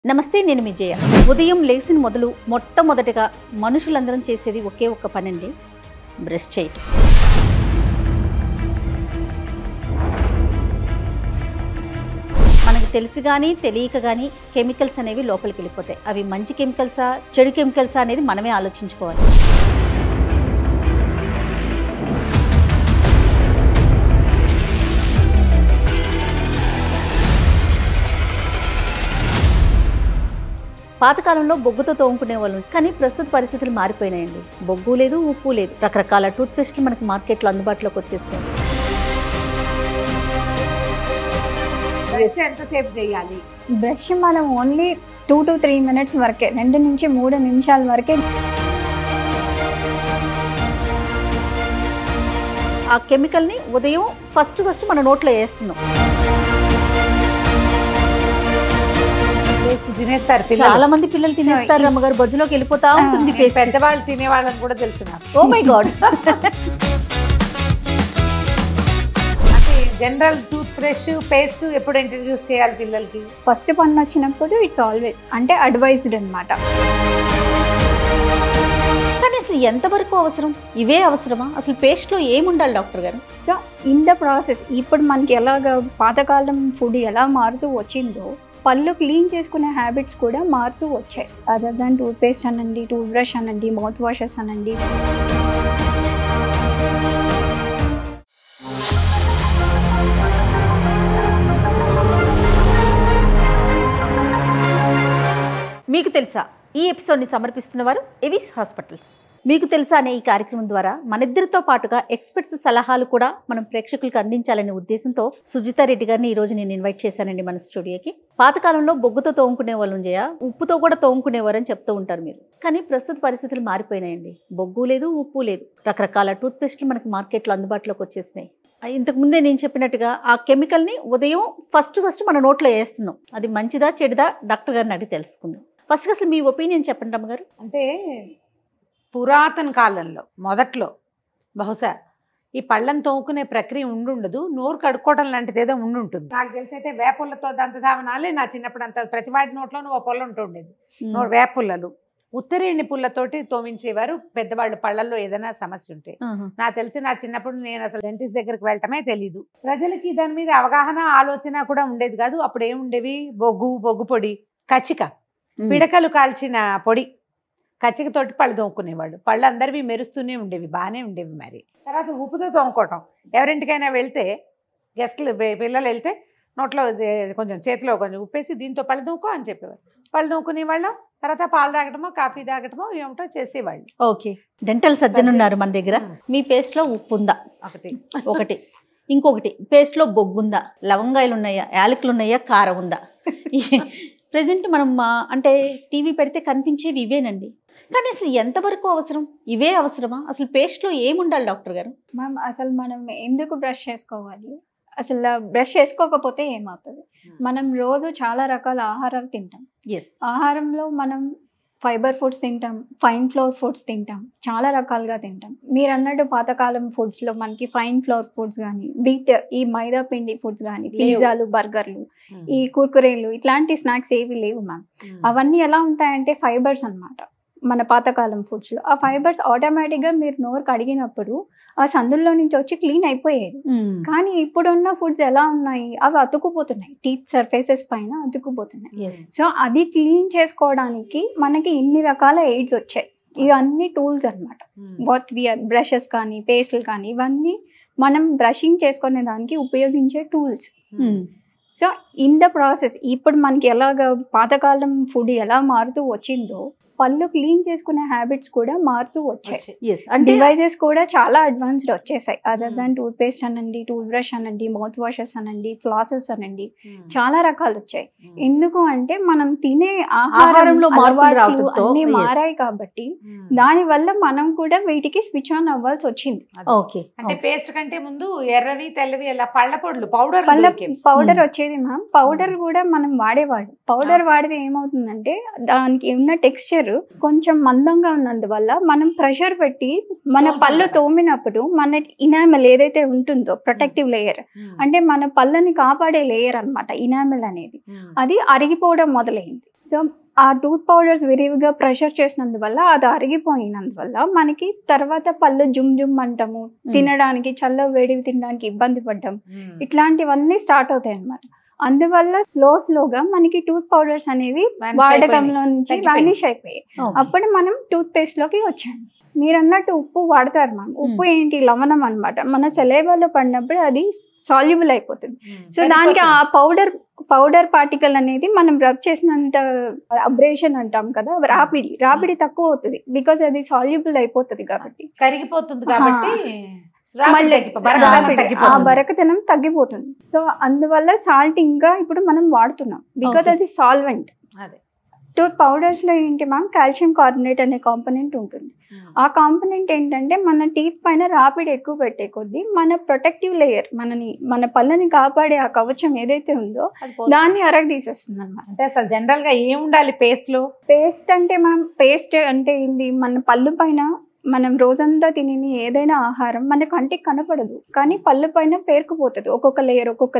నమస్తే, నేను మీ జయ. ఉదయం లేచిన మొదలు మొట్టమొదటిగా మనుషులందరం చేసేది ఒకే ఒక్క పనండి, బ్రష్ చేయటం. మనకు తెలిసి కానీ తెలియక కానీ కెమికల్స్ అనేవి లోపలికి వెళ్ళిపోతాయి. అవి మంచి కెమికల్సా చెడు కెమికల్సా అనేది మనమే ఆలోచించుకోవాలి. పాతకాలంలో బొగ్గుతో తోముకునే వాళ్ళు, కానీ ప్రస్తుత పరిస్థితులు మారిపోయినాయండి. బొగ్గు లేదు, ఉప్పు లేదు, రకరకాల టూత్పేస్ట్లు మనకి మార్కెట్లో అందుబాటులోకి వచ్చేసినాయి. బ్రష్ ఎంతసేపు చేయాలి? బ్రష్ మనం ఓన్లీ 2 to 3 minutes వరకే, 2 నుంచి 3 నిమిషాల వరకే. ఆ కెమికల్ని ఉదయం ఫస్ట్ మన నోట్లో వేస్తున్నాం. తినేస్తారు చాలా మంది పిల్లలు తినేస్తారు. అమ్మగారు బొజ్జులోకి వెళ్ళిపోతా ఉంటుంది. పెద్దవాళ్ళు తినే వాళ్ళని కూడా తెలుసు నాకు. Oh my God. అంటే జనరల్ టూత్ బ్రష్ పేస్ట్ ఎప్పుడు ఇంట్రడ్యూస్ చేయాలి పిల్లలకి? ఫస్ట్ పన్ను వచ్చినప్పుడు ఇట్స్ ఆల్వేస్ అంటే అడ్వైజ్డ్ అనమాట. కానీ అసలు ఎంతవరకు అవసరం? ఇవే అవసరమా? అసలు పేస్ట్లో ఏముండాలి డాక్టర్ గారు? సో ఇన్ ద ప్రాసెస్ ఇప్పుడు మనకి ఎలాగ పాతకాలం ఫుడ్ ఎలా మారుతూ వచ్చిందో, పళ్ళు క్లీన్ చేసుకునే హ్యాబిట్స్ కూడా మారుతూ వచ్చాయి. అదర్ దాన్ టూత్ పేస్ట్ అనండి, టూత్ బ్రష్ అనండి, మౌత్ వాషెస్ అనండి. మీకు తెలుసా ఈ ఎపిసోడ్ని సమర్పిస్తున్న వారు ఎవిస్ హాస్పిటల్స్. మీకు తెలుసా అనే ఈ కార్యక్రమం ద్వారా మనిద్దరితో పాటుగా ఎక్స్పర్ట్స్ సలహాలు కూడా మనం ప్రేక్షకులకు అందించాలనే ఉద్దేశంతో సుజితా రెడ్డి గారిని ఈ రోజు నేను ఇన్వైట్ చేశానండి మన స్టూడియోకి. పాతకాలంలో బొగ్గుతో తోముకునే వాళ్ళు జయ, ఉప్పుతో కూడా తోముకునేవారు అని చెప్తూ ఉంటారు మీరు. కానీ ప్రస్తుత పరిస్థితులు మారిపోయినాయండి. బొగ్గు లేదు, ఉప్పు లేదు, రకరకాల టూత్పేస్ట్లు మనకి మార్కెట్లో అందుబాటులోకి వచ్చేసినాయి. ఇంతకుముందే నేను చెప్పినట్టుగా ఆ కెమికల్ని ఉదయం ఫస్ట్ మన నోట్లో వేస్తున్నాం. అది మంచిదా చెడుదా డాక్టర్ గారిని అడిగి తెలుసుకుందాం. ఫస్ట్ అసలు మీ ఒపీనియన్ చెప్పండి అమ్మగారు. అంటే పురాతన కాలంలో మొదట్లో బహుశా ఈ పళ్ళని తోముకునే ప్రక్రియ ఉండుండదు, నోరు కడుక్కోవడం లాంటిది ఏదో ఉండుంటుంది. నాకు తెలిసి అయితే వేపుల్లతో దంతధావనాలే నా చిన్నప్పుడు అంత ప్రతి వాటి నోట్లోనూ ఓ పొల్ల ఉంటుండేది. వేపుల్లలు ఉత్తరేణి పుల్లతోటి తోమించేవారు పెద్దవాళ్ళు పళ్ళల్లో ఏదైనా సమస్య ఉంటే. నాకు తెలిసి నా చిన్నప్పుడు నేను అసలు డెంటిస్ట్ దగ్గరికి వెళ్ళటమే తెలీదు. ప్రజలకి దాని మీద అవగాహన ఆలోచన కూడా ఉండేది కాదు. అప్పుడు ఏముండేవి? బొగ్గు పొడి, కచ్చిక, పిడకలు కాల్చిన పొడి, కచ్చికతోటి పళ్ళు తోముకునేవాళ్ళు. పళ్ళు అందరివి మెరుస్తూనే ఉండేవి, బాగానే ఉండేవి. మరి తర్వాత ఉప్పుతో తోముకోవటం. ఎవరింటికైనా వెళ్తే గెస్ట్లు పిల్లలు వెళ్తే నోట్లో కొంచెం చేతిలో కొంచెం ఉప్పేసి దీంతో పళ్ళు తోముకో అని చెప్పేవారు. పళ్ళు తోముకునేవాళ్ళం. తర్వాత పాలు తాగటమో కాఫీ తాగటమో ఏమిటో చేసేవాళ్ళు. ఓకే, డెంటల్ సర్జన్ ఉన్నారు మన దగ్గర. మీ పేస్ట్లో ఉప్పు ఉందా? ఒకటి. ఇంకొకటి, పేస్ట్లో బొగ్గు ఉందా? లవంగాయలు ఉన్నాయా? యాలకులు ఉన్నాయా? కారం ఉందా? ప్రజెంట్ మనం అంటే టీవీ పెడితే కనిపించేవి ఇవేనండి. కానీ అసలు ఎంతవరకు అవసరం? ఇవే అవసరమా? అసలు పేస్ట్లో ఏముండాలి డాక్టర్ గారు? మ్యామ్ అసలు మనం ఎందుకు బ్రష్ చేసుకోవాలి? అసలు బ్రష్ చేసుకోకపోతే ఏమవుతుంది? మనం రోజు చాలా రకాల ఆహారాలు తింటాం. ఆహారంలో మనం ఫైబర్ ఫుడ్స్ తింటాం, ఫైన్ ఫ్లోర్ ఫుడ్స్ తింటాం, చాలా రకాలుగా తింటాం. మీరు అన్నట్టు పాతకాలం ఫుడ్స్లో మనకి ఫైన్ ఫ్లోర్ ఫుడ్స్ కానీ, వీట్ ఈ మైదా పిండి ఫుడ్స్ కానీ, పిజ్జాలు, బర్గర్లు, ఈ కుర్కురేలు, ఇట్లాంటి స్నాక్స్ ఏవి లేవు మ్యామ్. అవన్నీ ఎలా ఉంటాయంటే ఫైబర్స్ అన్నమాట. మన పాతకాలం ఫుడ్స్లో ఆ ఫైబర్స్ ఆటోమేటిక్గా మీరు నోరు కడిగినప్పుడు ఆ సందుల్లో నుంచి వచ్చి క్లీన్ అయిపోయేది. కానీ ఇప్పుడున్న ఫుడ్స్ ఎలా ఉన్నాయి? అవి అతుకుపోతున్నాయి, టీత్ సర్ఫేసెస్ పైన అతుకుపోతున్నాయి. సో అది క్లీన్ చేసుకోవడానికి మనకి ఇన్ని రకాల ఎయిడ్స్ వచ్చాయి. ఇవన్నీ టూల్స్ అనమాట. వాట్ వీఆర్ బ్రషెస్ కానీ, పేస్ట్లు కానీ, ఇవన్నీ మనం బ్రషింగ్ చేసుకునే దానికి ఉపయోగించే tools. So in the process ఇప్పుడు మనకి ఎలాగ పాతకాలం ఫుడ్ ఎలా మారుతూ వచ్చిందో, పళ్ళు క్లీన్ చేసుకునే హ్యాబిట్స్ కూడా మారుతూ వచ్చాయి. డివైజెస్ కూడా చాలా అడ్వాన్స్డ్ వచ్చేసాయి. అదర్ దాన్ టూత్ పేస్ట్ అనండి, టూత్ బ్రష్ అనండి, మౌత్ వాషెస్ అనండి, ఫ్లాసెస్ అనండి, చాలా రకాలు వచ్చాయి. ఎందుకు అంటే మనం తినే ఆహారంలో అన్ని మారాయి కాబట్టి దాని వల్ల మనం కూడా వీటికి స్విచ్ ఆన్ అవ్వాల్సి వచ్చింది. అంటే పేస్ట్ కంటే ముందు ఎర్రవి తెల్లవి అలా పళ్ళ పొడులు పౌడర్ వచ్చేది మ్యామ్. పౌడర్ కూడా మనం వాడేవాడు. పౌడర్ వాడితే ఏమవుతుందంటే దానికి ఉన్న టెక్స్చర్ కొంచెం మందంగా ఉన్నందువల్ల మనం ప్రెషర్ పెట్టి మన పళ్ళు తోమినప్పుడు మన ఇనామెల్ ఏదైతే ఉంటుందో ప్రొటెక్టివ్ లేయర్, అంటే మన పళ్ళని కాపాడే లేయర్ అన్నమాట ఇనామెల్ అనేది, అది అరిగిపోవడం మొదలైంది. సో ఆ టూత్ పౌడర్స్ విరివిగా ప్రెషర్ చేసినందువల్ల అది అరిగిపోయినందువల్ల మనకి తర్వాత పళ్ళు జుమ్ జుమ్ అంటాము, తినడానికి చల్ల వేడివి తినడానికి ఇబ్బంది పడ్డం, ఇట్లాంటివన్నీ స్టార్ట్ అవుతాయి అన్నమాట. అందువల్ల స్లోగా మనకి టూత్ పౌడర్స్ అనేవి వాడకంలో నుంచి వానిష్ అయిపోయాయి. అప్పుడు మనం టూత్ పేస్ట్ లోకి వచ్చాము. మీరు అన్నట్టు ఉప్పు వాడతారు మ్యామ్. ఉప్పు ఏంటి, లవణం అనమాట. మన సెలైవాలో పడినప్పుడు అది సాల్యుబుల్ అయిపోతుంది. సో దానికి ఆ పౌడర్ పార్టికల్ అనేది మనం రబ్ చేసినంత అబ్రేషన్ అంటాం కదా, రాపిడి తక్కువ అవుతుంది. బికాస్ అది సాల్యుబుల్ అయిపోతుంది కాబట్టి, కరిగిపోతుంది కాబట్టి ఆ బరకతనం తగ్గిపోతుంది. సో అందువల్ల సాల్ట్ ఇంకా ఇప్పుడు మనం వాడుతున్నాం, బికాజ్ అది సాల్వెంట్. టూత్ పౌడర్స్ లో ఏంటి మ్యామ్, కాల్షియం కార్బోనేట్ అనే కాంపోనెంట్ ఉంటుంది. ఆ కాంపోనెంట్ ఏంటంటే మన టీత్ పైన రాపిడి ఎక్కువ పెట్టే కొద్దీ మన ప్రొటెక్టివ్ లేయర్, మన పళ్ళని కాపాడే ఆ కవచం ఏదైతే ఉందో దాన్ని తీసేస్తుంది అనమాట. అంటే అసలు జనరల్ గా ఏముండాలి పేస్ట్ లో? పేస్ట్ అంటే మ్యామ్, పేస్ట్ అంటే ఏంది, మన పళ్ళు పైన మనం రోజంతా తిని ఏదైనా ఆహారం మన కంటికి కనపడదు, కానీ పళ్ళు పైన పేరుకుపోతుంది ఒక్కొక్క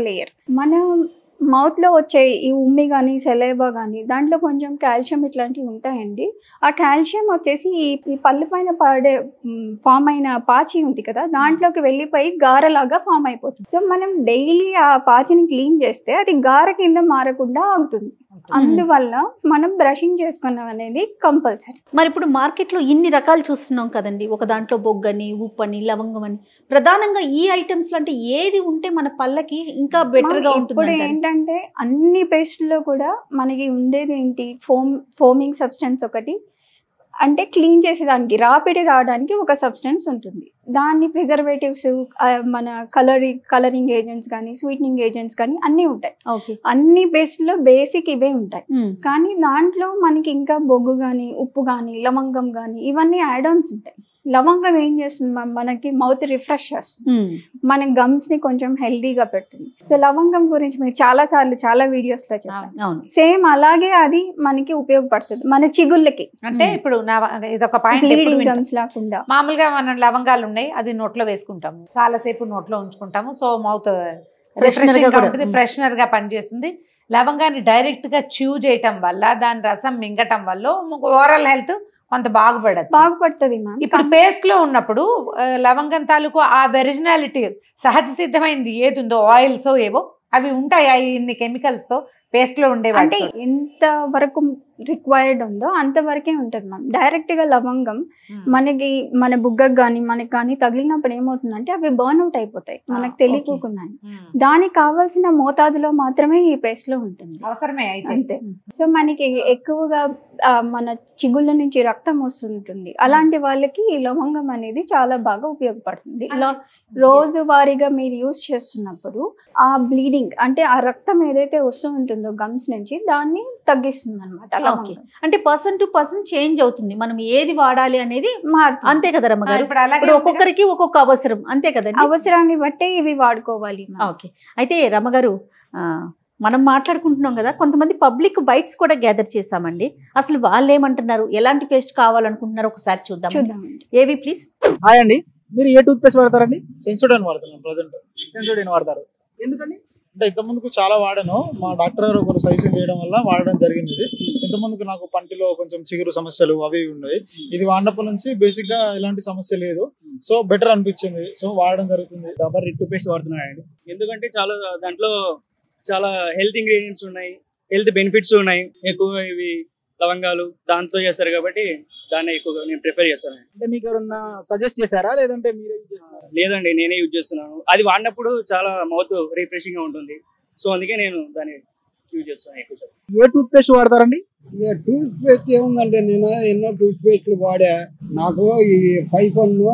లేయర్. మన మౌత్ లో వచ్చే ఈ ఉమ్మి కానీ సెలైవా కానీ దాంట్లో కొంచెం కాల్షియం ఇట్లాంటివి ఉంటాయండి. ఆ కాల్షియం వచ్చేసి ఈ పళ్ళు పైన ఫామ్ అయిన పాచి ఉంది కదా, దాంట్లోకి వెళ్ళిపోయి గారలాగా ఫామ్ అయిపోతుంది. సో మనం డైలీ ఆ పాచిని క్లీన్ చేస్తే అది గార కింద మారకుండా ఆగుతుంది. అందువల్ల మనం బ్రషింగ్ చేసుకున్నాం అనేది కంపల్సరీ. మరి ఇప్పుడు మార్కెట్లో ఇన్ని రకాలు చూస్తున్నాం కదండి, ఒక దాంట్లో బొగ్గని, ఉప్పని, లవంగం అని, ప్రధానంగా ఈ ఐటమ్స్ అంటే ఏది ఉంటే మన పళ్ళకి ఇంకా బెటర్ గా ఉంటుంది? ఇప్పుడు ఏంటంటే అన్ని పేస్ట్లో కూడా మనకి ఉండేది ఏంటి, ఫోమింగ్ సబ్స్టెన్స్ ఒకటి, అంటే క్లీన్ చేసేదానికి రాపిడి రావడానికి ఒక సబ్స్టెన్స్ ఉంటుంది. దాన్ని ప్రిజర్వేటివ్స్, మన కలరింగ్ ఏజెంట్స్ కానీ స్వీటనింగ్ ఏజెంట్స్ కానీ అన్నీ ఉంటాయి. అన్ని పేస్ట్లో బేసిక్ ఇవే ఉంటాయి. కానీ దాంట్లో మనకి ఇంకా బొగ్గు కానీ, ఉప్పు కానీ, లవంగం కానీ ఇవన్నీ యాడ్ ఆన్స్ ఉంటాయి. లవంగం ఏం చేస్తుంది, మనకి మౌత్ రిఫ్రెష్ చేస్తుంది, మన గమ్స్ ని కొంచెం హెల్దీగా పెడుతుంది. సో లవంగం గురించి మీరు చాలా వీడియోస్ లో చెప్పారు. సేమ్ అలాగే అది మనకి ఉపయోగపడుతుంది మన చిగుళ్ళకి. అంటే ఇప్పుడు ఇదొక పాయింట్, గమ్స్ లేకుండా మామూలుగా మనం లవంగాలు ఉన్నాయి, అది నోట్లో వేసుకుంటాము, చాలా సేపు నోట్లో ఉంచుకుంటాము. సో మౌత్ ఫ్రెషనర్ గా పనిచేస్తుంది. లవంగాన్ని డైరెక్ట్ గా చ్యూ చేయటం వల్ల, దాని రసం మింగటం వల్ల ఓవరాల్ హెల్త్ కొంత బాగుపడుతుంది. ఇప్పుడు పేస్ట్ లో ఉన్నప్పుడు లవంగం తాలూకు ఆ ఒరిజినాలిటీ, సహజ సిద్ధమైంది ఏది ఉందో, ఆయిల్స్ ఏవో అవి ఉంటాయి, ఇన్ని కెమికల్స్ తో పేస్ట్ లో ఉండేవి. అంటే ఎంత వరకు రిక్వైర్డ్ ఉందో అంతవరకే ఉంటుంది మ్యామ్. డైరెక్ట్ గా లవంగం మనకి మన బుగ్గకు కానీ మనకి కానీ తగిలినప్పుడు ఏమవుతుందంటే అవి బర్న్ అవుట్ అయిపోతాయి మనకు తెలియకుండా. దానికి కావాల్సిన మోతాదులో మాత్రమే ఈ పేస్ట్ లో ఉంటుంది, అవసరమే అంతే. సో మనకి ఎక్కువగా మన చిగుళ్ళ నుంచి రక్తం వస్తుంటుంది, అలాంటి వాళ్ళకి ఈ లవంగం అనేది చాలా బాగా ఉపయోగపడుతుంది. ఇలా రోజువారీగా మీరు యూజ్ చేస్తున్నప్పుడు ఆ బ్లీడింగ్, అంటే ఆ రక్తం ఏదైతే వస్తూ ఉంటుందో గమ్స్ నుంచి, దాన్ని తగ్గిస్తుంది అనమాట. అంటే పర్సన్ టు పర్సన్ చేంజ్ అవుతుంది, మనం ఏది వాడాలి అనేది మారుతుంది, అంతే కదా రమ్మగారు? ఇప్పుడు ఒక్కొక్కరికి ఒక్కొక్క అవసరం, అంతే కదా, అవసరాన్ని బట్టే ఇవి వాడుకోవాలి. ఓకే, అయితే రమ్మగారు మనం మాట్లాడుకుంటున్నాం కదా, కొంతమంది పబ్లిక్ బైట్స్ కూడా గ్యాదర్ చేసామండి. అసలు వాళ్ళు ఏమంటున్నారు, ఎలాంటి పేస్ట్ కావాలనుకుంటున్నారు ఒకసారి చూద్దామండి. ఏవి ప్లీజ్? హాయ్ అండి, మీరు ఏ టూత్ పేస్ట్ వాడతారండి? సెన్సోడైన్ వాడుతున్నాను ప్రజెంట్. సెన్సోడైన్ వాడతారు ఎందుకని అంటే ఇంతకుముందుకు చాలా వాడాను, మా డాక్టర్ గారు ఒకరు సజెషన్ చేయడం వల్ల వాడడం జరిగింది. ఇది ఇంతకుముందుకు నాకు పంటిలో కొంచెం చిగురు సమస్యలు అవి ఉన్నాయి, ఇది వాడినప్పటి నుంచి బేసిక్ గా ఇలాంటి సమస్య లేదు. సో బెటర్ అనిపించింది, సో వాడడం జరుగుతుంది. డాబర్ రెడ్ టూత్ పేస్ట్ వాడుతున్నానండి, ఎందుకంటే దాంట్లో చాలా హెల్త్ ఇంగ్రీడియంట్స్ ఉన్నాయి, హెల్త్ బెనిఫిట్స్ ఉన్నాయి. ఎక్కువగా ఇవి లవంగాలు దాంతో చేస్తారు కాబట్టి దాన్ని ఎక్కువగా నేను ప్రిఫర్ చేస్తాను. అంటే మీకు ఎవరన్నా సజెస్ట్ చేశారా లేదంటే మీరే యూజ్ చేస్తున్నారా? లేదండి, నేనే యూజ్ చేస్తున్నాను. అది వాడినప్పుడు చాలా మౌత్ రిఫ్రెషింగ్ గా ఉంటుంది, సో అందుకే నేను దాన్ని యూజ్ చేస్తాను ఎక్కువ. ఏ టూత్ పేస్ట్ వాడతారండి? టూత్ పేస్ట్ ఏముందంటే నేను ఎన్నో టూత్ పేస్ట్లు వాడా. నాకు ఈ పైపన్ను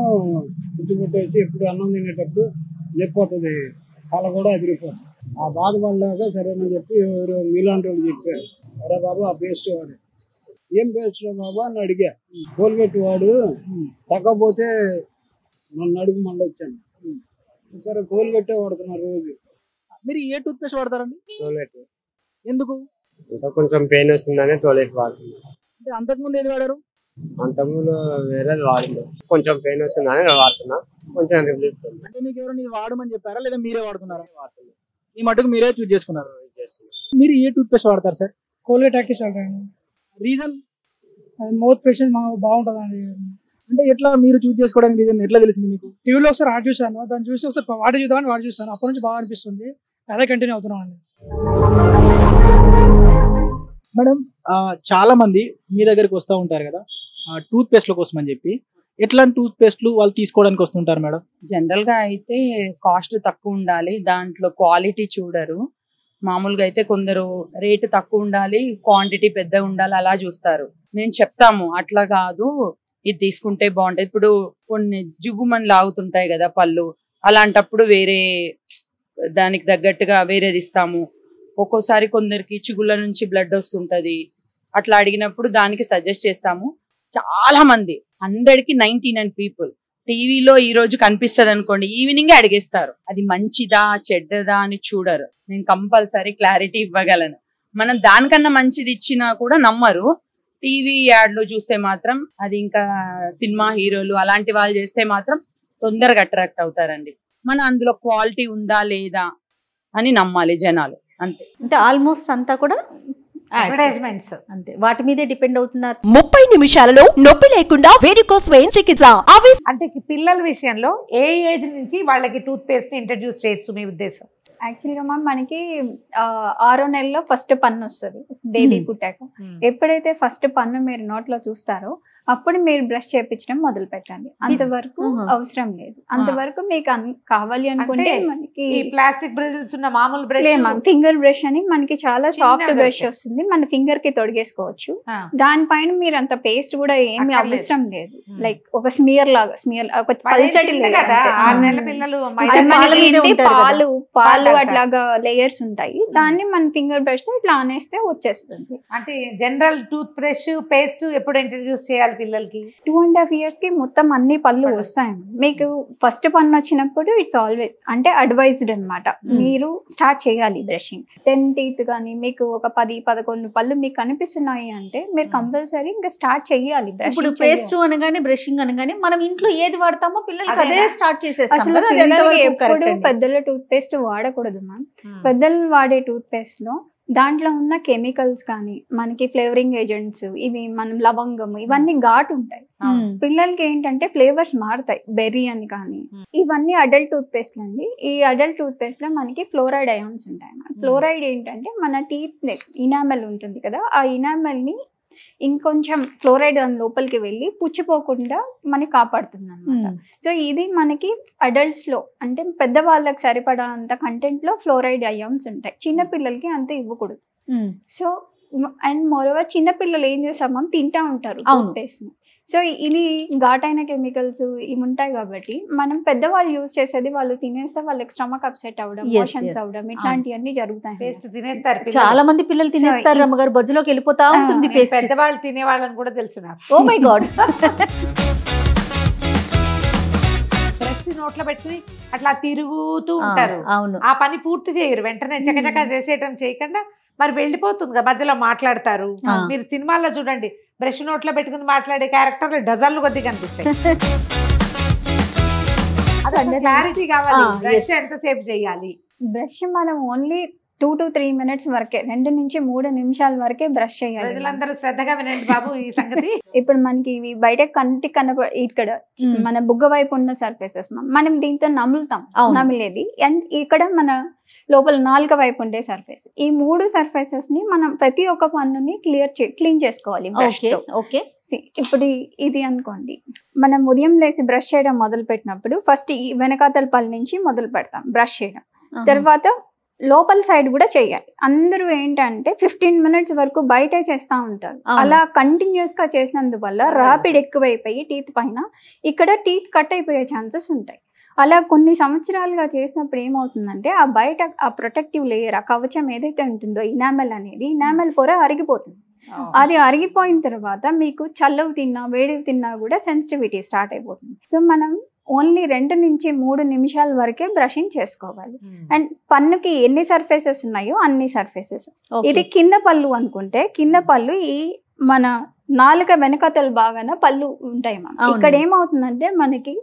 పుట్టుకొట్టేసి ఎప్పుడు అన్నం తినేటప్పుడు నొప్పి, తల కూడా అదిరిపోతుంది. ఆ బాధపడలేక సరేనని చెప్పి ఎవరు మీలాంటి వాళ్ళు చెప్పారు, అరే బాబు ఆ పేస్ట్ వాడు. ఏం పేస్ట్ బాబు అని అడిగా. కోల్గేట్ వాడు, తగ్గపోతే నన్ను అడుగు మళ్ళీ వచ్చాను. సరే కోల్గేటే వాడుతున్నారు రోజు. మీరు ఏ టూత్ పేస్ట్ వాడతారండి? టోలెట్. ఎందుకు? కొంచెం పెయిన్ వస్తుందని టోలెట్ వాడుతుంది. అంటే అంతకుముందు ఏది వాడారు? అంతకుముందు వేరేది వాడింది, కొంచెం పెయిన్ వస్తుందని వాడుతున్నా, కొంచెం రిలీఫ్. అంటే మీకు ఎవరైనా వాడమని చెప్పారా లేదా మీరే వాడుతున్నారా? వాడుతున్నా. ఈ మటుకు మీరే చూస్ చేసుకున్నారు. మీరు ఏ టూత్ పేస్ట్ వాడతారు సార్? కోల్గేట్ యాక్టివ్ సాల్ట్ అండి. రీజన్ మౌత్ ఫ్రెష్ బాగుంటుందండి. అంటే ఎట్లా మీరు చూస్ చేసుకోవడానికి రీజన్ ఎట్లా తెలిసింది మీకు? టీవీలో ఒకసారి ఆడ చూసాను, దాన్ని చూసి ఒకసారి వాడి చూద్దామని వాడి చూసాను, అప్పటి నుంచి బాగా అనిపిస్తుంది, అదే కంటిన్యూ అవుతున్నాం అండి. మేడం చాలా మంది మీ దగ్గరికి వస్తూ ఉంటారు కదా టూత్ పేస్ట్ల కోసం అని చెప్పి, ఎట్లాంటి టూత్ పేస్ట్లు వాళ్ళు తీసుకోవడానికి వస్తుంటారు మేడం? జనరల్ గా అయితే కాస్ట్ తక్కువ ఉండాలి, దాంట్లో క్వాలిటీ చూడరు. మామూలుగా అయితే కొందరు రేటు తక్కువ ఉండాలి, క్వాంటిటీ పెద్దగా ఉండాలి అలా చూస్తారు. మేము చెప్తాము అట్లా కాదు, ఇది తీసుకుంటే బాగుంటుంది. ఇప్పుడు కొన్ని జిగుమని లాగుతుంటాయి కదా పళ్ళు, అలాంటప్పుడు వేరే దానికి తగ్గట్టుగా వేరేది ఇస్తాము. ఒక్కోసారి కొందరికి చిగుళ్ళ నుంచి బ్లడ్ వస్తుంటది, అట్లా అడిగినప్పుడు దానికి సజెస్ట్ చేస్తాము. చాలా మంది 100కి 99 పీపుల్ టీవీలో ఈ రోజు కనిపిస్తుంది అనుకోండి, ఈవినింగ్ అడిగేస్తారు. అది మంచిదా చెడ్డదా అని చూడరు. నేను కంపల్సరీ క్లారిటీ ఇవ్వగలను. మనం దానికన్నా మంచిది ఇచ్చినా కూడా నమ్మరు. టీవీ యాడ్లో చూస్తే మాత్రం, అది ఇంకా సినిమా హీరోలు అలాంటి వాళ్ళు చేస్తే మాత్రం తొందరగా అట్రాక్ట్ అవుతారండి. మనం అందులో క్వాలిటీ ఉందా లేదా అని నమ్మాలి జనాలు, అంతే. అంటే ఆల్మోస్ట్ అంతా కూడా అడ్వర్టైజ్మెంట్స్ అంతే, వాటి మీదే డిపెండ్ అవుతున్నారు. 30 నిమిషాలలో నొప్పి లేకుండా వేడికోస్ స్వయం చికిత్స. అంటే పిల్లల విషయంలో ఏ ఏజ్ నుంచి వాళ్ళకి టూత్ పేస్ట్ ఇంట్రడ్యూస్ చేయొచ్చు మీ ఉద్దేశం? యాక్చువల్గా మ్యామ్ మనకి 6వ నెలలో ఫస్ట్ పన్ను వస్తుంది బేబీ పుట్టాక. ఎప్పుడైతే ఫస్ట్ పన్ను మీరు నోట్లో చూస్తారో అప్పుడు మీరు బ్రష్ చేయించడం మొదలు పెట్టండి. అంతవరకు అవసరం లేదు. అంతవరకు మీకు కావాలి అనుకుంటే మనకి ప్లాస్టిక్ బ్రషెస్ ఉన్న మామూలు బ్రష్ ఫింగర్ బ్రష్ అని మనకి చాలా సాఫ్ట్ బ్రష్ వస్తుంది, మన ఫింగర్ కి తొడిగేసుకోవచ్చు. దానిపైన మీరు అంత పేస్ట్ కూడా ఏమి అవసరం లేదు. లైక్ ఒక స్మియర్ లాగా, స్మియర్ ఒక పల్చటి పాలు అట్లాగా లేయర్స్ ఉంటాయి, దాన్ని మన ఫింగర్ బ్రష్ తో ఇట్లా అనేస్తే వచ్చేస్తుంది. అంటే జనరల్ టూత్ బ్రష్ పేస్ట్ ఎప్పుడు ఇంట్రడ్యూస్ చేయాలి పిల్లలకి? 2.5 years కి మొత్తం అన్ని పళ్ళు వస్తాయి. మీకు ఫస్ట్ పన్ను వచ్చినప్పుడు ఇట్స్ ఆల్వేస్ అంటే అడ్వైజ్డ్ అనమాట, మీరు స్టార్ట్ చేయాలి బ్రషింగ్. 10 teeth కానీ మీకు ఒక 10-11 పళ్ళు మీకు కనిపిస్తున్నాయి అంటే మీరు కంపల్సరీ ఇంకా స్టార్ట్ చేయాలి. ఇప్పుడు పేస్ట్ అనగానే బ్రషింగ్ అనగానే మనం ఇంట్లో ఏది వాడతామో పిల్లలకి అదే స్టార్ట్ చేసేస్తాం. అసలు ఎప్పుడు పెద్దల టూత్ పేస్ట్ వాడకూడదు మ్యామ్. పెద్దలు వాడే టూత్ పేస్ట్ లో దాంట్లో ఉన్న కెమికల్స్ కానీ మనకి ఫ్లేవరింగ్ ఏజెంట్స్, ఇవి మనం లవంగం, ఇవన్నీ ఘాటు ఉంటాయి. పిల్లలకి ఏంటంటే ఫ్లేవర్స్ మారుతాయి, బెర్రీ అని కానీ. ఇవన్నీ అడల్ట్ టూత్ పేస్ట్ అండి. ఈ అడల్ట్ టూత్ పేస్ట్ లో మనకి ఫ్లోరైడ్ అయాన్స్ ఉంటాయి. ఫ్లోరైడ్ ఏంటంటే మన టీత్ ఇనామెల్ ఉంటుంది కదా, ఆ ఇనామెల్ ని ఇంకొంచెం ఫ్లోరైడ్ దాని లోపలికి వెళ్ళి పుచ్చిపోకుండా మనకి కాపాడుతుంది అనమాట. సో ఇది మనకి అడల్ట్స్ లో అంటే పెద్దవాళ్ళకి సరిపడాంత కంటెంట్ లో ఫ్లోరైడ్ అయాన్స్ ఉంటాయి. చిన్నపిల్లలకి అంత ఇవ్వకూడదు. సో అండ్ మోరోవర్ చిన్నపిల్లలు ఏం చేస్తామో తింటా ఉంటారు టూత్ పేస్ట్ ని. సో ఇది ఘాటైన కెమికల్స్ ఇవి ఉంటాయి కాబట్టి మనం పెద్దవాళ్ళు యూజ్ చేసేది వాళ్ళు తినేస్తే వాళ్ళకి స్టమక్ అప్సెట్ అవ్వడం, మోషన్స్ అవ్వడం, ఇట్లాంటివన్నీ జరుగుతాయి. పేస్ట్ తినేస్తారు చాలా మంది పిల్లలు తినేస్తారు రమ్మగారు, బొజ్జులోకి వెళ్ళిపోతా ఉంటుంది పేస్ట్. పెద్దవాళ్ళు తినే వాళ్ళని కూడా తెలుసు నాకు. Oh my God. బ్రష్ నోట్లో పెట్టుకుని అట్లా తిరుగుతూ ఉంటారు. అవును, ఆ పని పూర్తి చేయరు, వెంటనే చకచకా చేసేయటం చేయకుండా మరి వెళ్ళిపోతుంది, మధ్యలో మాట్లాడతారు. మీరు సినిమాల్లో చూడండి, బ్రష్ నోట్లో పెట్టుకుని మాట్లాడే క్యారెక్టర్లు డజన్లు కొద్ది కనిపిస్తాయి. అది క్లారిటీ కావాలి. బ్రష్ ఎంతసేపు చేయాలి? బ్రష్ మనం ఓన్లీ 2 to 3 minutes వరకే, 2 నుంచి 3 నిమిషాల వరకే బ్రష్ చేయాలి. ప్రజలందరూ శ్రద్ధగా వినండి బాబు ఈ సంగతి. ఇప్పుడు మనకి ఇవి బయట కంటికి ఇక్కడ మన బుగ్గ వైపు ఉన్న సర్ఫేసెస్ మనం దీంతో నములుతాం, నమిలేది. అండ్ ఇక్కడ మన లోపల నాలుక వైపు ఉండే సర్ఫేస్, ఈ 3 సర్ఫేసెస్ ని మనం ప్రతి ఒక్క పన్నుని క్లీన్ చేసుకోవాలి. ఇప్పుడు ఇది అనుకోండి, మనం ఉదయం లేసి బ్రష్ చేయడం మొదలు పెట్టినప్పుడు ఫస్ట్ ఈ వెనకాతల పళ్ళ నుంచి మొదలు పెడతాం బ్రష్ చేయడం. తర్వాత లోపల సైడ్ కూడా చేయాలి. అందరూ ఏంటంటే 15 minutes వరకు బయటే చేస్తూ ఉంటారు. అలా కంటిన్యూస్ గా చేసినందువల్ల ర్యాపిడ్ ఎక్కువైపోయి టీత్ పైన ఇక్కడ టీత్ కట్ అయిపోయే ఛాన్సెస్ ఉంటాయి. అలా కొన్ని సంవత్సరాలుగా చేసినప్పుడు ఏమవుతుందంటే ఆ బయట ఆ ప్రొటెక్టివ్ లేయర్, ఆ కవచం ఏదైతే ఉంటుందో ఇనామెల్ అనేది, ఇనామెల్ పొర అరిగిపోతుంది. అది అరిగిపోయిన తర్వాత మీకు చల్లవు తిన్నా వేడివి తిన్నా కూడా సెన్సిటివిటీ స్టార్ట్ అయిపోతుంది. సో మనం ఓన్లీ 2 నుంచి 3 నిమిషాల వరకే బ్రషింగ్ చేసుకోవాలి. అండ్ పన్నుకి ఎన్ని సర్ఫేసెస్ ఉన్నాయో అన్ని సర్ఫేసెస్. ఇది కింద పళ్ళు అనుకుంటే, కింద పళ్ళు ఈ మన నాలుక వెనకతలు బాగాన పళ్ళు ఉంటాయి. ఇక్కడ ఏమవుతుందంటే మనకి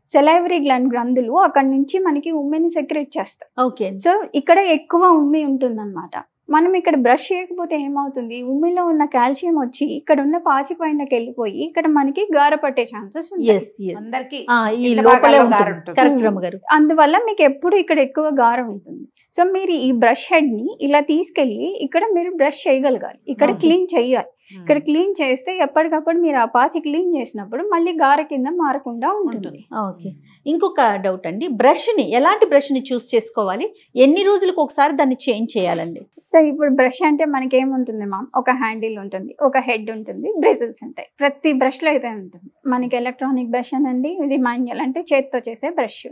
సెలైవరీ గ్లాండ్ గ్రంథులు అక్కడ నుంచి మనకి ఉమ్మిని సెక్రెట్ చేస్తాయి. సో ఇక్కడ ఎక్కువ ఉమ్మి ఉంటుంది అనమాట. మనం ఇక్కడ బ్రష్ చేయకపోతే ఏమవుతుంది, ఉమ్మిలో ఉన్న కాల్షియం వచ్చి ఇక్కడ ఉన్న పాచి పైనకి వెళ్ళిపోయి ఇక్కడ మనకి గార పట్టే ఛాన్సెస్ ఉంటాయి. అందరికి ఈ లోపలే ఉంటుంది. కరెక్ట్ రమ్మగారు. అందువల్ల మీకు ఎప్పుడు ఇక్కడ ఎక్కువ గారం ఉంటుంది. సో మీరు ఈ బ్రష్ హెడ్ ని ఇలా తీసుకెళ్లి ఇక్కడ మీరు బ్రష్ చేయగలగాలి, ఇక్కడ క్లీన్ చేయాలి. ఇక్కడ క్లీన్ చేస్తే ఎప్పటికప్పుడు మీరు ఆ పాచి క్లీన్ చేసినప్పుడు మళ్ళీ గార కింద మారకుండా ఉంటుంది. ఓకే. ఇంకొక డౌట్ అండి, బ్రష్ని ఎలాంటి బ్రష్ని చూస్ చేసుకోవాలి, ఎన్ని రోజులకు ఒకసారి దాన్ని చేంజ్ చేయాలండి? సో ఇప్పుడు బ్రష్ అంటే మనకి ఏముంటుంది మ్యామ్, ఒక హ్యాండిల్ ఉంటుంది, ఒక హెడ్ ఉంటుంది, బ్రిజిల్స్ ఉంటాయి. ప్రతి బ్రష్లో అయితే ఉంటుంది. మనకి ఎలక్ట్రానిక్ బ్రష్ అనండి, ఇది మాన్యువల్ అంటే చేతితో చేసే బ్రష్,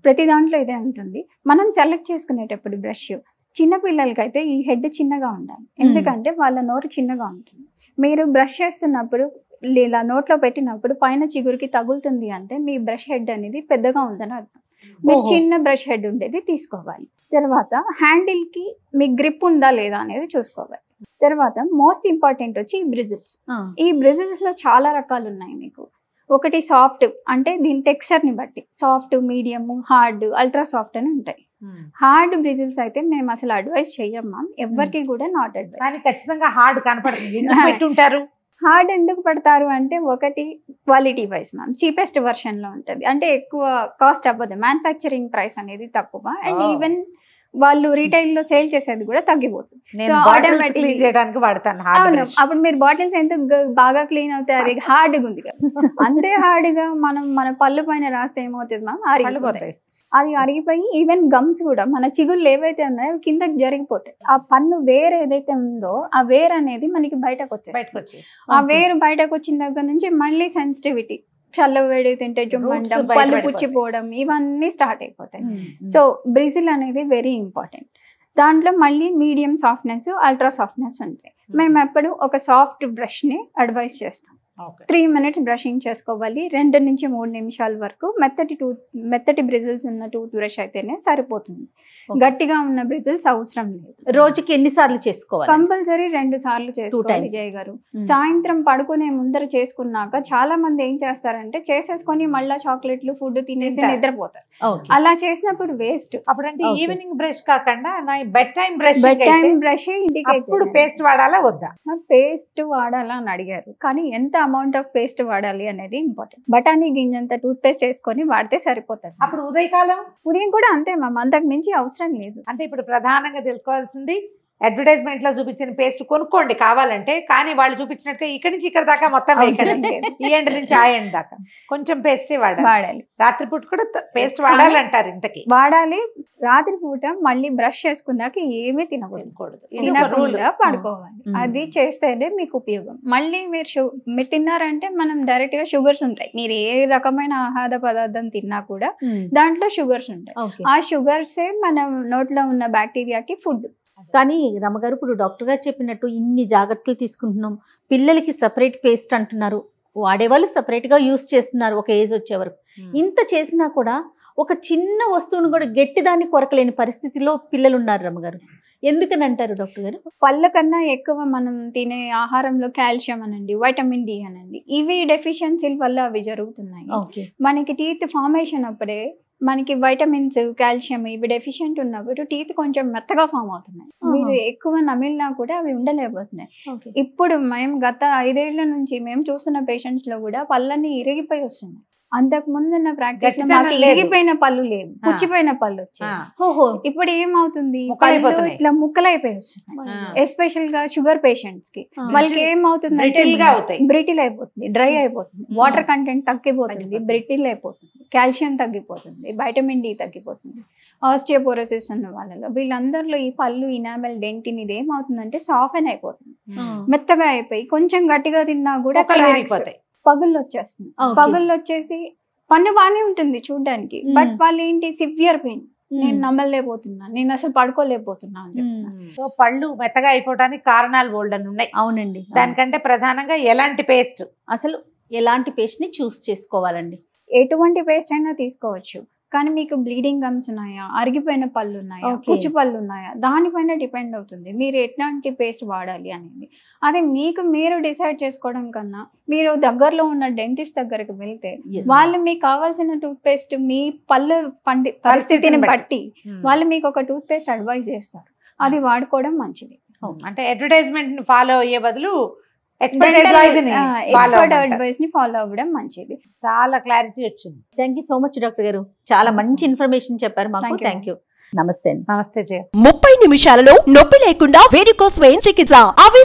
ప్రతి దాంట్లో ఇదే ఉంటుంది. మనం సెలెక్ట్ చేసుకునేటప్పుడు బ్రష్ చిన్నపిల్లలకి అయితే ఈ హెడ్ చిన్నగా ఉండాలి, ఎందుకంటే వాళ్ళ నోరు చిన్నగా ఉంటుంది. మీరు బ్రష్ చేస్తున్నప్పుడు ఇలా నోట్లో పెట్టినప్పుడు పైన చిగురికి తగులుతుంది అంటే మీ బ్రష్ హెడ్ అనేది పెద్దగా ఉందని అర్థం. మీరు చిన్న బ్రష్ హెడ్ ఉండేది తీసుకోవాలి. తర్వాత హ్యాండిల్ కి మీ గ్రిప్ ఉందా లేదా అనేది చూసుకోవాలి. తర్వాత మోస్ట్ ఇంపార్టెంట్ వచ్చి ఈ బ్రిజిల్స్. ఈ బ్రిజిల్స్ లో చాలా రకాలు ఉన్నాయి మీకు. ఒకటి సాఫ్ట్, అంటే దీని టెక్స్చర్ ని బట్టి soft, medium, hard, ultra soft అని ఉంటాయి. హార్డ్ బ్రిజిల్స్ అయితే మేము అసలు అడ్వైస్ చెయ్యం మ్యామ్, ఎవరికి కూడా నాట్ అడ్వైస్. కానీ ఖచ్చితంగా హార్డ్ కనపడుతుంది. హార్డ్ ఎందుకు పెడతారు అంటే, ఒకటి quality wise ma'am cheapest version లో ఉంటుంది, అంటే ఎక్కువ కాస్ట్ అవ్వదు, మ్యానుఫ్యాక్చరింగ్ ప్రైస్ అనేది తక్కువ, అండ్ ఈవెన్ వాళ్ళు రీటైల్ లో సేల్ చేసేది కూడా తగ్గిపోతుంది. అవును, అప్పుడు మీరు బాటిల్స్ ఎంత బాగా క్లీన్ అవుతాయి, అది హార్డ్గా ఉంది కదా, అంతే హార్డ్ గా మనం మన పళ్ళు పైన రాస్తే ఏమవుతుంది మ్యామ్, అరిగిపోతాయి. అది అరిగిపోయి ఈవెన్ గమ్స్ కూడా మన చిగుళ్ళు ఏవైతే ఉన్నాయో కిందకి జరిగిపోతాయి. ఆ పన్ను వేరు ఏదైతే ఉందో ఆ వేరు అనేది మనకి బయటకు వచ్చేస్తుంది. ఆ వేరు బయటకు వచ్చిన దగ్గర నుంచి మళ్ళీ సెన్సిటివిటీ, చల్ల వేడి తింటే జుమ్మండం, పళ్ళు పుచ్చిపోవడం, ఇవన్నీ స్టార్ట్ అయిపోతాయి. సో బ్రిజిల్ అనేది వెరీ ఇంపార్టెంట్. దాంట్లో మళ్ళీ మీడియం సాఫ్ట్నెస్, అల్ట్రా సాఫ్ట్నెస్ ఉంటాయి. మేము ఎప్పుడు ఒక సాఫ్ట్ బ్రష్ ని అడ్వైస్ చేస్తాం. 3 minutes బ్రషింగ్ చేసుకోవాలి, 2 నుంచి 3 నిమిషాల వరకు. మెత్తటి బ్రిజిల్స్ ఉన్న టూత్ బ్రష్ అయితేనే సరిపోతుంది, గట్టిగా ఉన్న బ్రిజిల్స్ అవసరం లేదు. రోజుకి ఎన్నిసార్లు చేసుకోవాలి? కంపల్సరీ 2 సార్లు చేసుకోవాలి జయ గారు. సాయంత్రం పడుకునే ముందర చేసుకున్నాక చాలా మంది ఏం చేస్తారంటే చేసేసుకొని మళ్ళీ చాక్లెట్లు ఫుడ్ తినేసి నిద్రపోతారు. అలా చేసినప్పుడు వేస్ట్. అప్పుడంటే ఈవినింగ్ బ్రష్ కాకుండా బెడ్ టైం బ్రష్ అప్పుడు పేస్ట్ వాడాలా వద్దా? పేస్ట్ వాడాలా అని అడిగారు, కానీ ఎంత అమౌంట్ ఆఫ్ పేస్ట్ వాడాలి అనేది ఇంపార్టెంట్. బఠానీ గింజంత టూత్ పేస్ట్ వేసుకొని వాడితే సరిపోతుంది. అప్పుడు ఉదయం కూడా అంతే మ్యామ్, అంతకు మించి అవసరం లేదు. అంటే ఇప్పుడు ప్రధానంగా తెలుసుకోవాల్సింది, అడ్వర్టైజ్మెంట్ లో చూపించిన పేస్ట్ కొనుక్కోండి కావాలంటే, కానీ వాళ్ళు చూపించినట్టుగా ఇక్కడ నుంచి ఇక్కడ దాకా మొత్తం ఈ ఎండ్ నుంచి ఆ ఎండ్ దాకా కొంచెం పేస్టే వాడాలి. రాత్రిపూట కూడా పేస్ట్ వాడాలంటారు. ఇంతకీ వాడాలి. రాత్రిపూట మళ్ళీ బ్రష్ చేసుకున్నాక ఏమీ తినకూడదు, తినకుండా పడుకోవాలి. అది చేస్తేనే మీకు ఉపయోగం. మళ్ళీ మీరు తిన్నారంటే మనం డైరెక్ట్ గా షుగర్స్ ఉంటాయి. మీరు ఏ రకమైన ఆహార పదార్థం తిన్నా కూడా దాంట్లో షుగర్స్ ఉంటాయి. ఆ షుగర్సే మన నోట్లో ఉన్న బ్యాక్టీరియాకి ఫుడ్. కానీ రమగారు, ఇప్పుడు డాక్టర్ గారు చెప్పినట్టు ఇన్ని జాగ్రత్తలు తీసుకుంటున్నాం, పిల్లలకి సపరేట్ పేస్ట్ అంటున్నారు, వాడేవాళ్ళు సపరేట్గా యూస్ చేస్తున్నారు ఒక ఏజ్ వచ్చే వరకు. ఇంత చేసినా కూడా ఒక చిన్న వస్తువును కూడా గట్టిదాన్ని కొరకలేని పరిస్థితిలో పిల్లలు ఉన్నారు రమగారు. ఎందుకని అంటారు డాక్టర్ గారు? పళ్ళ కన్నా ఎక్కువ మనం తినే ఆహారంలో కాల్షియం అనండి, వైటమిన్ డి అనండి, ఇవి డెఫిషియన్సీల వల్ల అవి జరుగుతున్నాయి. మనకి టీత్ ఫార్మేషన్ అప్పుడే మనకి వైటమిన్స్, కాల్షియం ఇవి డెఫిషియెంట్ ఉన్నప్పుడు టీత్ కొంచెం మెత్తగా ఫామ్ అవుతున్నాయి. మీరు ఎక్కువ నమిలినా కూడా అవి ఉండలేకపోతున్నాయి. ఇప్పుడు మేము గత 5 ఏళ్ల నుంచి మేము చూస్తున్న పేషెంట్స్ లో కూడా పళ్ళన్నీ ఇరిగిపోయి వస్తున్నాయి. అంతకు ముందున్న ప్రాక్టీస్ లో మాకు ఇరిగిపోయిన పళ్ళు లేవు, పుచ్చిపోయిన పళ్ళు వచ్చాయి. ఇప్పుడు ఏమవుతుంది, ఇట్లా ముక్కలైపోయి వస్తున్నాయి. ఎస్పెషల్ గా షుగర్ పేషెంట్స్ కి వాళ్ళకి ఏమవుతుంది అంటే బ్రిటిల్ అయిపోతుంది, డ్రై అయిపోతుంది, వాటర్ కంటెంట్ తగ్గిపోతుంది, బ్రిటిల్ అయిపోతుంది, కాల్షియం తగ్గిపోతుంది, వైటమిన్ డి తగ్గిపోతుంది. ఆస్టియోపోరోసిస్ ఉన్న వాళ్ళలో వీళ్ళందరిలో ఈ పళ్ళు ఇనామెల్ డెంటిన్ ఇది ఏమవుతుందంటే సాఫెన్ అయిపోతుంది, మెత్తగా అయిపోయి కొంచెం గట్టిగా తిన్నా కూడా పగుళ్ళు వచ్చేస్తుంది. పగుళ్ళు వచ్చేసి పన్ను బాగానే ఉంటుంది చూడ్డానికి, బట్ వాళ్ళు ఏంటి సివియర్ పెయిన్, నేను నమ్మలేకపోతున్నా, నేను అసలు పడుకోలేకపోతున్నా అని చెప్తున్నా. సో పళ్ళు మెత్తగా అయిపోవడానికి కారణాలు బోల్డన్ ఉన్నాయి. అవునండి. దానికంటే ప్రధానంగా ఎలాంటి పేస్ట్, అసలు ఎలాంటి పేస్ట్ ని చూస్ చేసుకోవాలండి? ఎటువంటి పేస్ట్ అయినా తీసుకోవచ్చు, కానీ మీకు బ్లీడింగ్ గమ్స్ ఉన్నాయా, అరిగిపోయిన పళ్ళు ఉన్నాయా, పుచ్చు పళ్ళు ఉన్నాయా, దానిపైన డిపెండ్ అవుతుంది మీరు ఎట్లాంటి పేస్ట్ వాడాలి అనేది. అదే మీరు డిసైడ్ చేసుకోవడం కన్నా మీరు దగ్గరలో ఉన్న డెంటిస్ట్ దగ్గరికి వెళ్తే వాళ్ళు మీకు కావాల్సిన టూత్ పేస్ట్ మీ పళ్ళు పరిస్థితిని బట్టి వాళ్ళు మీకు ఒక టూత్ పేస్ట్ అడ్వైజ్ చేస్తారు. అది వాడుకోవడం మంచిది. అంటే అడ్వర్టైజ్మెంట్ ని ఫాలో అయ్యే బదులు ఎక్స్పర్ట్ అడ్వైస్ ని ఫాలో అవ్వడం మంచిది. చాలా క్లారిటీ వచ్చింది. Thank you so much doctor గారు, చాలా మంచి ఇన్ఫర్మేషన్ చెప్పారు మాకు. Thank you. Thank you. నమస్తే అండి. నమస్తే జయ. 30 నిమిషాలలో నొప్పి లేకుండా వేడికోస్ వెయిన్ చికిత్స. అవి